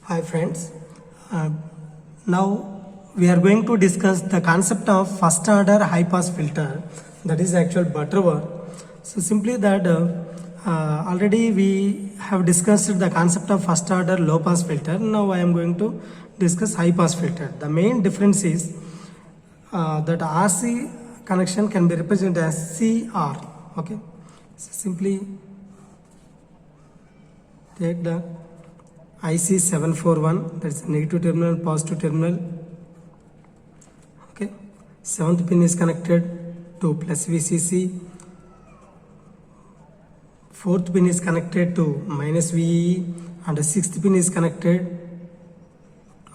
Hi friends, uh, now we are going to discuss the concept of first order high pass filter, that is actual Butterworth. So simply that already we have discussed the concept of first order low pass filter. Now I am going to discuss high pass filter. The main difference is that RC connection can be represented as CR. Okay, so simply take the IC 741, that is negative terminal, positive terminal. Okay, 7th pin is connected to plus VCC, 4th pin is connected to minus VEE, and the 6th pin is connected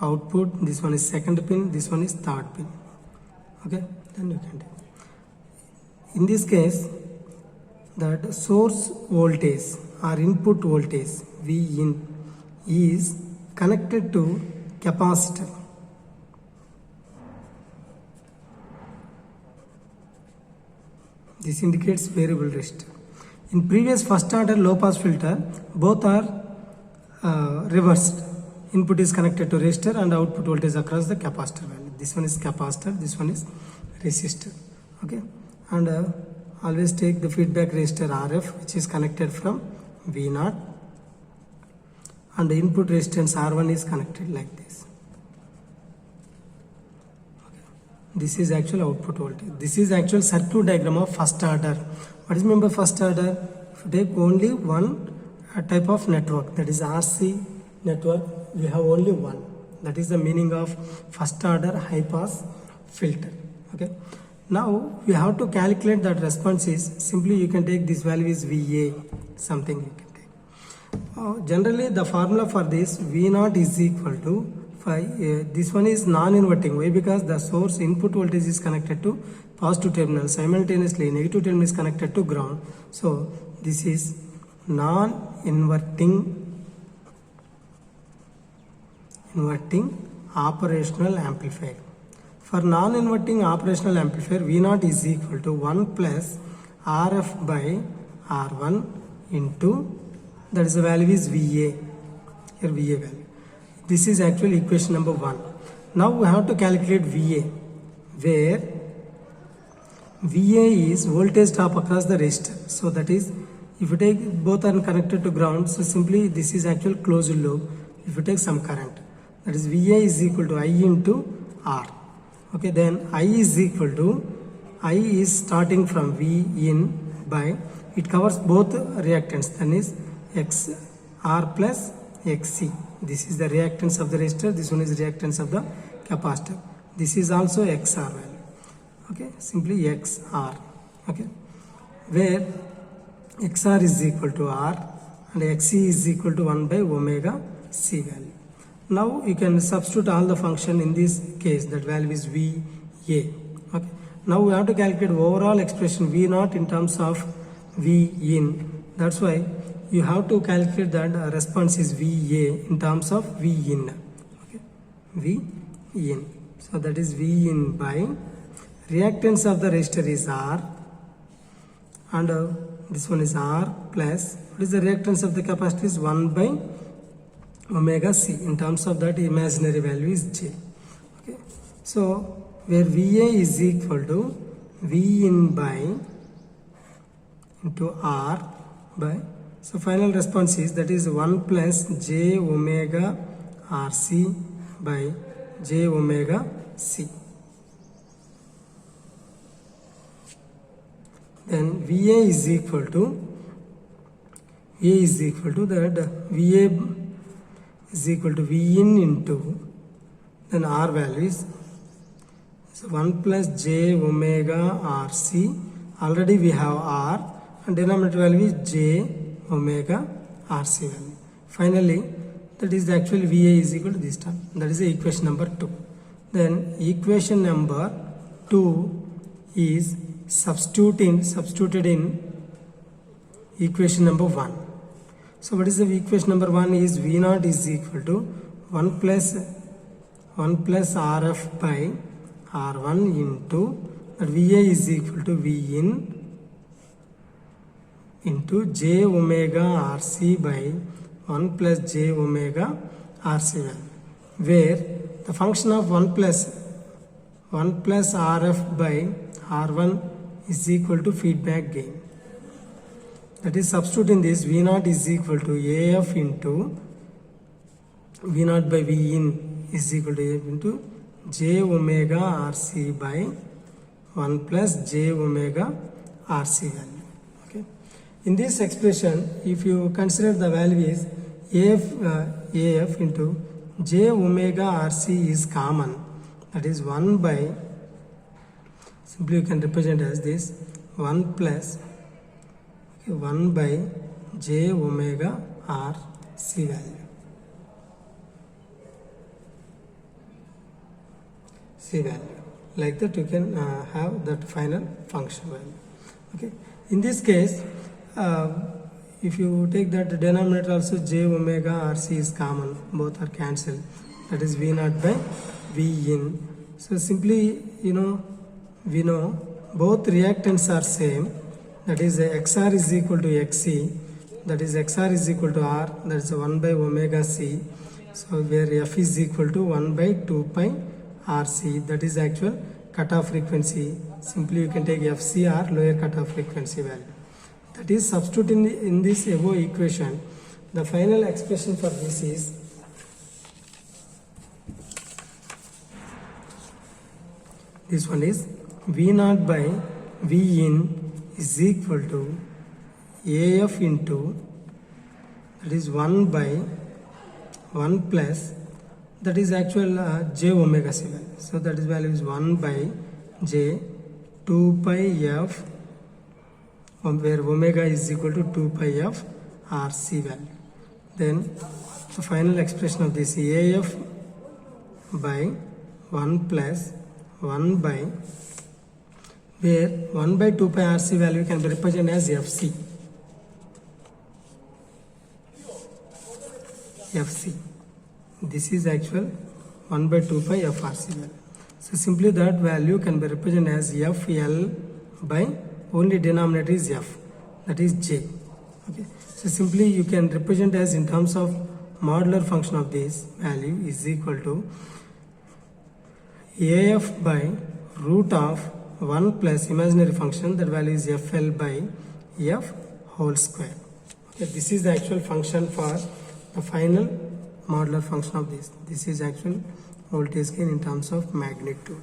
output. This one is 2nd pin, this one is 3rd pin. Okay, then you can take. In this case, that source voltage or input voltage V in is connected to capacitor. This indicates variable resistor. In previous first order low pass filter, both are reversed. Input is connected to resistor and output voltage across the capacitor value. This one is capacitor, this one is resistor. Okay, and always take the feedback resistor RF, which is connected from V0, and the input resistance R1 is connected like this. Okay. This is actual output voltage. This is actual circuit diagram of first order. What is meant by first order? If you take only one type of network, that is RC network, we have only one. That is the meaning of first order high pass filter. Okay. Now we have to calculate that response is simply you can take this value is VA, something you can take. Generally the formula for this V0 is equal to this one is non-inverting. Why? Because the source input voltage is connected to positive terminal, simultaneously negative terminal is connected to ground. So this is non-inverting operational amplifier. For non-inverting operational amplifier, V0 is equal to 1 plus RF by R1 into, that is the value is VA, here VA value. This is actually equation number 1. Now we have to calculate VA, where VA is voltage drop across the resistor. So that is, if you take both are connected to ground, so simply this is actual closed loop. If you take some current, that is VA is equal to I into R. Okay, then I is equal to, I is starting from V in by, it covers both reactants, that is XR plus XC. This is the reactance of the resistor, this one is reactance of the capacitor. This is also XR value. Okay, simply XR. Okay, where XR is equal to R and XC is equal to 1 by omega C value. Now you can substitute all the function in this case, that value is VA. Okay. Now we have to calculate overall expression V0 in terms of V in. That's why you have to calculate that response is VA in terms of V in. Okay. V in. So that is V in by reactance of the resistor is R, and this one is R plus, what is the reactance of the capacitor is 1 by omega C. In terms of that, imaginary value is J. Okay. So where VA is equal to V in by into R by, so final response is, that is 1 plus J omega RC by J omega C. Then VA is equal to that VA is equal to V in into, then R value is, so 1 plus J omega RC. Already we have R, and denominator value is J omega RC value. Finally, that is actually VA is equal to this term. That is the equation number 2. Then equation number 2 is substituted in equation number 1. So what is the equation number 1 is V0 is equal to 1 plus RF by R1 into, that VA is equal to V in into J omega RC by 1 plus J omega RC value, where the function of 1 plus RF by R1 is equal to feedback gain. That is, substituting this, V0 is equal to AF into V0 by Vin is equal to AF into J omega RC by 1 plus J omega RC value. Okay. In this expression, if you consider the value is AF into J omega RC is common, that is 1 by, simply you can represent as this 1 plus 1 by J omega RC value. C value. Like that you can have that final function value. Okay. In this case, if you take that denominator also, J omega RC is common, both are cancelled, that is V0 by V in. So simply, we know both reactants are same, that is XR is equal to XC, that is XR is equal to R, that is 1 by omega C. So where F is equal to 1 by 2 pi RC, that is actual cutoff frequency. Simply you can take FCR, lower cutoff frequency value. That is, substituting in this above equation, the final expression for this is this one is V0 by V in is equal to AF into, that is 1 by 1 plus, that is actual J omega C value. So that is value is 1 by J 2 pi F, where omega is equal to 2 pi F RC value. Then the final expression of this AF by 1 plus 1 by, where 1 by 2 pi RC value can be represented as FC. FC. This is actual 1 by 2 pi FRC value. So simply that value can be represented as FL by, only denominator is F, that is J. Okay. So simply you can represent as in terms of modular function of this value is equal to AF by root of 1 plus imaginary function, that value is FL by F whole square. Okay. This is the actual function for the final modular function of this. This is actual voltage gain in terms of magnitude.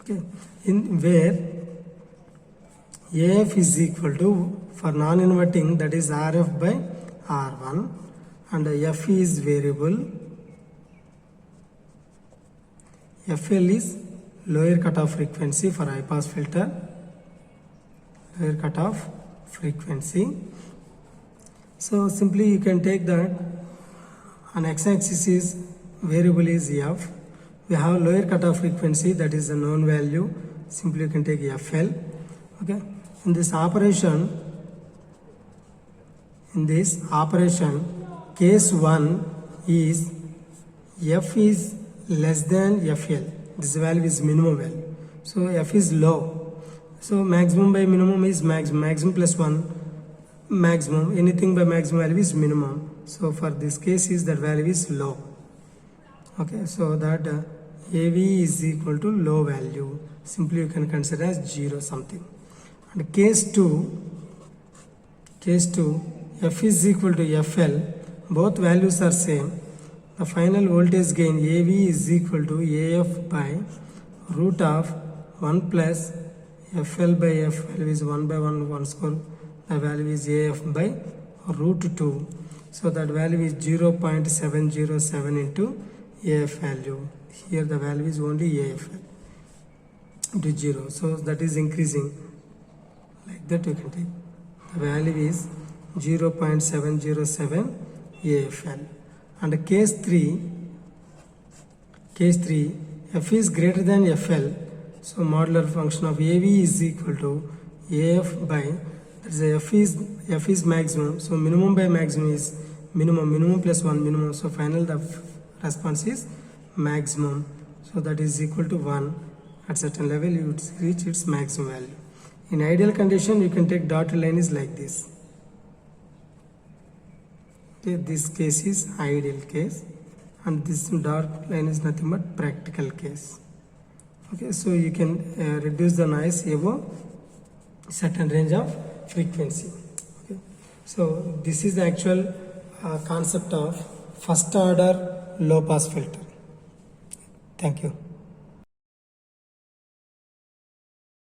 Okay. In where AF is equal to, for non-inverting, that is RF by R1, and F is variable, FL is lower cutoff frequency for high pass filter, lower cutoff frequency. So simply you can take that on x-axis is variable is F. We have lower cutoff frequency, that is a known value. Simply you can take FL. Okay. In this operation, case 1 is F is less than FL. This value is minimum value. So F is low. So maximum by minimum is maximum. Maximum plus 1. Maximum, anything by maximum value is minimum. So for this case is that value is low. Okay, so that AV is equal to low value. Simply you can consider as 0 something. And case 2, F is equal to FL, both values are same. The final voltage gain AV is equal to AF by root of 1 plus FL by FL is 1 by 1 square. The value is AF by root 2. So that value is 0.707 into AF value. Here the value is only AFL into 0. So that is increasing. Like that you can take. The value is 0.707 AFL. And case 3, F is greater than FL. So modular function of AV is equal to AF by, that is F is maximum. So minimum by maximum is minimum plus 1 minimum. So final the response is maximum. So that is equal to 1. At certain level you would reach its maximum value. In ideal condition you can take dotted line is like this. Okay, this case is ideal case, and this dark line is nothing but practical case. Okay, so you can reduce the noise above certain range of frequency. Okay, so this is the actual concept of first order low pass filter. Thank you.